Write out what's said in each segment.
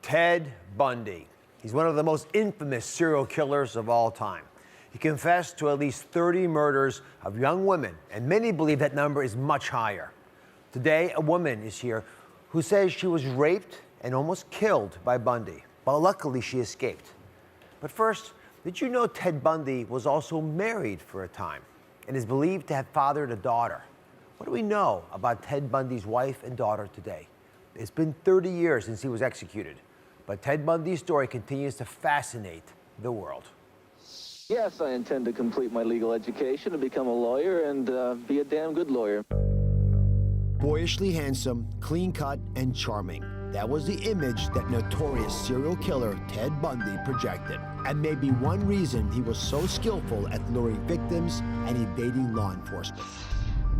Ted Bundy. He's one of the most infamous serial killers of all time. He confessed to at least 30 murders of young women, and many believe that number is much higher. Today, a woman is here who says she was raped and almost killed by Bundy, but luckily she escaped. But first, did you know Ted Bundy was also married for a time and is believed to have fathered a daughter? What do we know about Ted Bundy's wife and daughter today? It's been 30 years since he was executed, but Ted Bundy's story continues to fascinate the world. Yes, I intend to complete my legal education and become a lawyer and be a damn good lawyer. Boyishly handsome, clean-cut, and charming. That was the image that notorious serial killer Ted Bundy projected, and may be one reason he was so skillful at luring victims and evading law enforcement.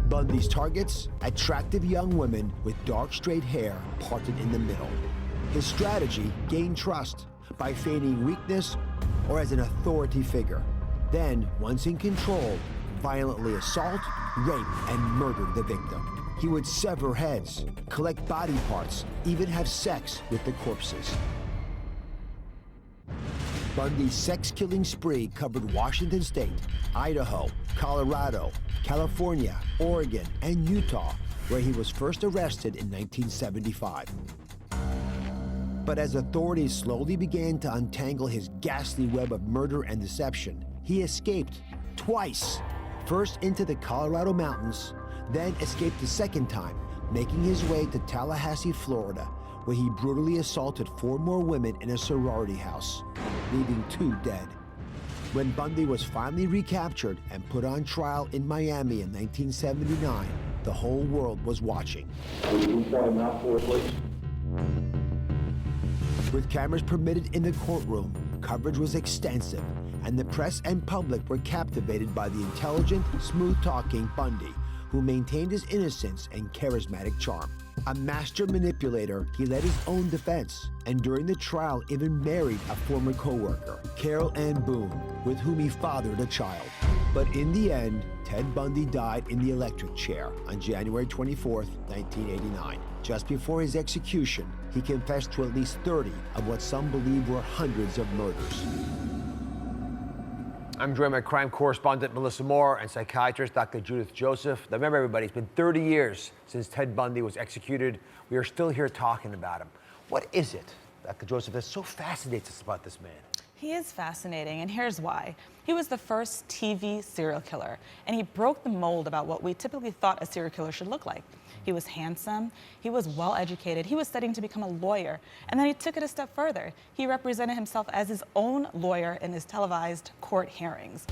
Bundy's targets? Attractive young women with dark, straight hair parted in the middle. His strategy? Gain trust by feigning weakness or as an authority figure. Then, once in control, violently assault, rape, and murder the victim. He would sever heads, collect body parts, even have sex with the corpses. Bundy's sex-killing spree covered Washington State, Idaho, Colorado, California, Oregon, and Utah, where he was first arrested in 1975. But as authorities slowly began to untangle his ghastly web of murder and deception, he escaped twice. First into the Colorado mountains, then escaped a second time, making his way to Tallahassee, Florida, where he brutally assaulted 4 more women in a sorority house, leaving 2 dead. When Bundy was finally recaptured and put on trial in Miami in 1979, the whole world was watching. With cameras permitted in the courtroom, coverage was extensive, and the press and public were captivated by the intelligent, smooth-talking Bundy, who maintained his innocence and charismatic charm. A master manipulator, he led his own defense, and during the trial even married a former co-worker, Carol Ann Boone, with whom he fathered a child. But in the end, Ted Bundy died in the electric chair on January 24, 1989. Just before his execution, he confessed to at least 30 of what some believe were hundreds of murders. I'm joined by crime correspondent Melissa Moore and psychiatrist Dr. Judith Joseph. Now remember, everybody, it's been 30 years since Ted Bundy was executed. We are still here talking about him. What is it, Dr. Joseph, that so fascinates us about this man? He is fascinating, and here's why. He was the first TV serial killer, and he broke the mold about what we typically thought a serial killer should look like. He was handsome, he was well-educated, he was studying to become a lawyer, and then he took it a step further. He represented himself as his own lawyer in his televised court hearings.